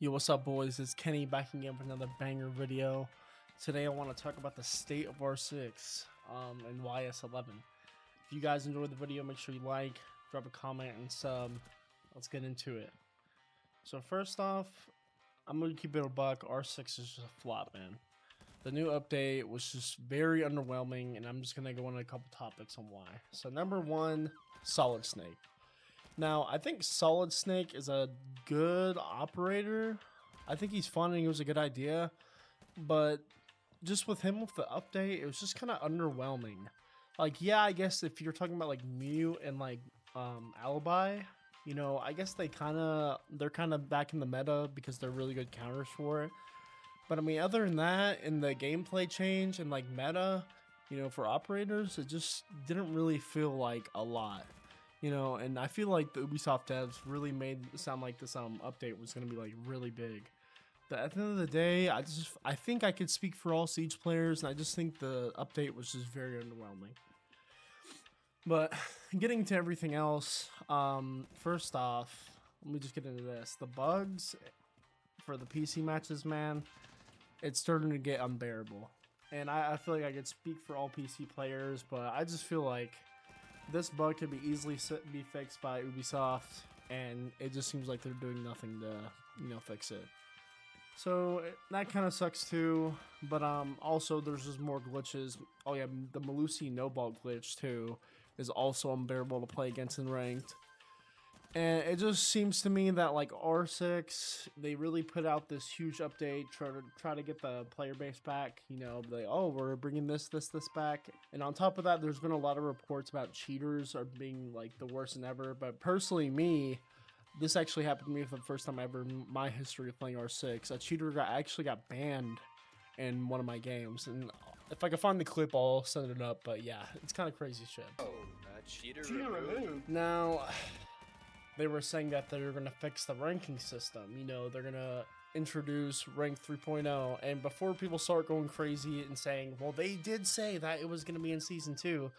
Yo, what's up, boys? It's Kenny back again with another banger video. Today, I want to talk about the state of R6 and YS11. If you guys enjoyed the video, make sure you like, drop a comment, and sub. Let's get into it. So first off, I'm gonna keep it a buck. R6 is just a flop, man. The new update was just very underwhelming, and I'm just gonna go into a couple topics on why. So number one, Solid Snake. Now, I think Solid Snake is a good operator. I think he's fun and he was a good idea. But just with him with the update, it was just kind of underwhelming. Like, yeah, I guess if you're talking about like Mute and like Alibi, I guess they're kind of back in the meta because they're really good counters for it. But I mean, other than that, in the gameplay change and like meta, for operators, it just didn't really feel like a lot. And I feel like the Ubisoft devs really made it sound like this update was going to be like really big. But at the end of the day, I think I could speak for all Siege players, and I just think the update was just very underwhelming. But getting to everything else, first off, let me just get into this. The bugs for the PC matches, man, it's starting to get unbearable. And I feel like I could speak for all PC players, but I just feel like this bug could be easily be fixed by Ubisoft, and it just seems like they're doing nothing to, fix it. So that kind of sucks too. But also there's just more glitches. Oh yeah, the Malusi no ball glitch too is also unbearable to play against in ranked. And it just seems to me that like R6, they really put out this huge update, try to get the player base back. Like, oh, we're bringing this back. And on top of that, there's been a lot of reports about cheaters are being like the worst than ever. But personally, this actually happened to me for the first time ever in my history of playing R6. A cheater actually got banned in one of my games, and if I can find the clip, I'll send it up. But yeah, it's kind of crazy shit. Cheater removed. Now, they were saying that they're going to fix the ranking system. They're going to introduce rank 3.0. And before people start going crazy and saying, well, they did say that it was going to be in season 2.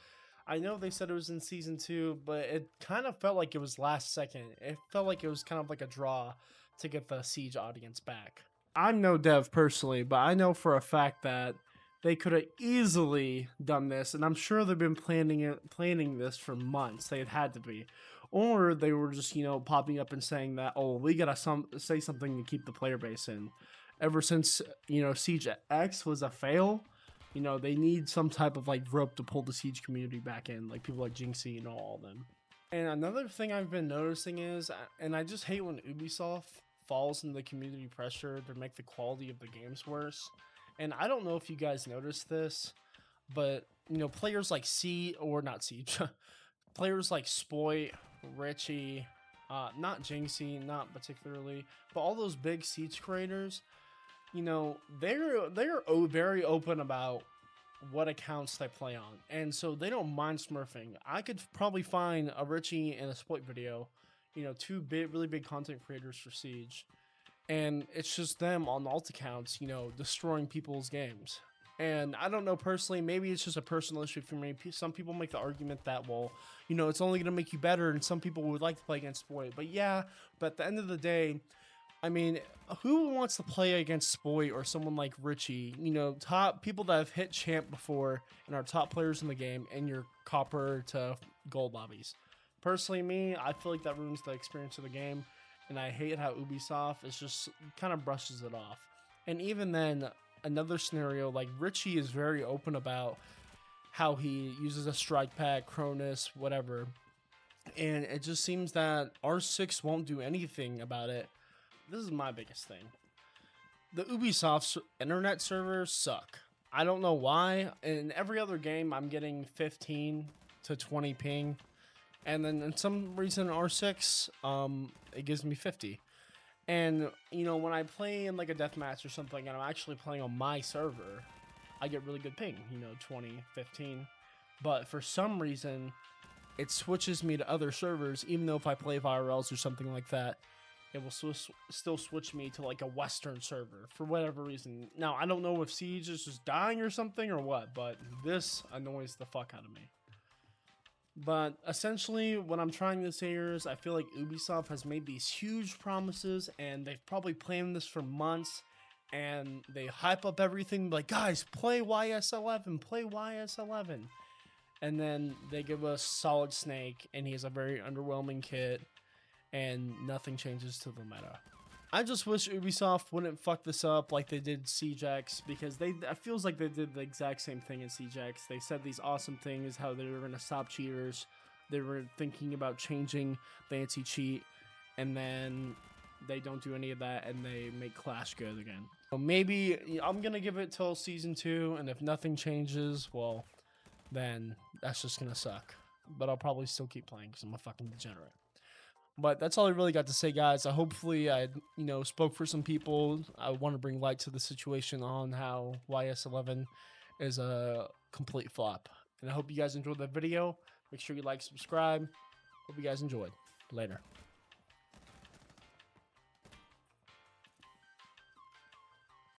I know they said it was in season 2, but it kind of felt like it was last second. It felt like it was kind of like a draw to get the Siege audience back. I'm no dev personally, but I know for a fact that they could have easily done this, and I'm sure they've been planning this for months. They had to be. Or they were just, popping up and saying that, oh, we gotta say something to keep the player base in. Ever since, Siege X was a fail, they need some type of like rope to pull the Siege community back in, like people like Jinxie and all of them. And another thing I've been noticing is, and I just hate when Ubisoft falls into the community pressure to make the quality of the games worse. And I don't know if you guys noticed this, but, players like not Siege, players like Spoit, Richie, not Jinxie, not particularly, but all those big Siege creators, they're very open about what accounts they play on, and so they don't mind smurfing. I could probably find a Richie and a Spoit video, two really big content creators for Siege, and it's just them on alt accounts, destroying people's games. And I don't know personally, maybe it's just a personal issue for me. Some people make the argument that, well, it's only going to make you better, and some people would like to play against Spoit. But yeah, but at the end of the day, I mean, who wants to play against Spoit or someone like Richie? Top people that have hit champ before and are top players in the game, and your copper to gold lobbies. Personally, me, I feel like that ruins the experience of the game, and I hate how Ubisoft is just kind of brushes it off. And even then, another scenario, like Richie is very open about how he uses a strike pack, Cronus, whatever. And it just seems that R6 won't do anything about it. This is my biggest thing. The Ubisoft internet servers suck. I don't know why. In every other game, I'm getting 15 to 20 ping. And then in some reason, R6, it gives me 50. And, when I play in like a deathmatch or something and I'm actually playing on my server, I get really good ping, 20, 15. But for some reason, it switches me to other servers, even though if I play VRLs or something like that, it will still switch me to like a Western server for whatever reason. Now, I don't know if Siege is just dying or something or what, but this annoys the fuck out of me. But essentially, what I'm trying to say here is I feel like Ubisoft has made these huge promises, and they've probably planned this for months, and they hype up everything like, guys, play YS11, play YS11. And then they give us Solid Snake, and he has a very underwhelming kit, and nothing changes to the meta. I just wish Ubisoft wouldn't fuck this up like they did CJX, because it feels like they did the exact same thing as CJX. They said these awesome things, how they were going to stop cheaters. They were thinking about changing the anti-cheat, and then they don't do any of that, and they make Clash good again. So maybe I'm going to give it till Season 2, and if nothing changes, well, then that's just going to suck. But I'll probably still keep playing because I'm a fucking degenerate. But that's all I really got to say, guys. Hopefully I spoke for some people. I want to bring light to the situation on how YS11 is a complete flop. And I hope you guys enjoyed that video. Make sure you like, subscribe. Hope you guys enjoyed. Later.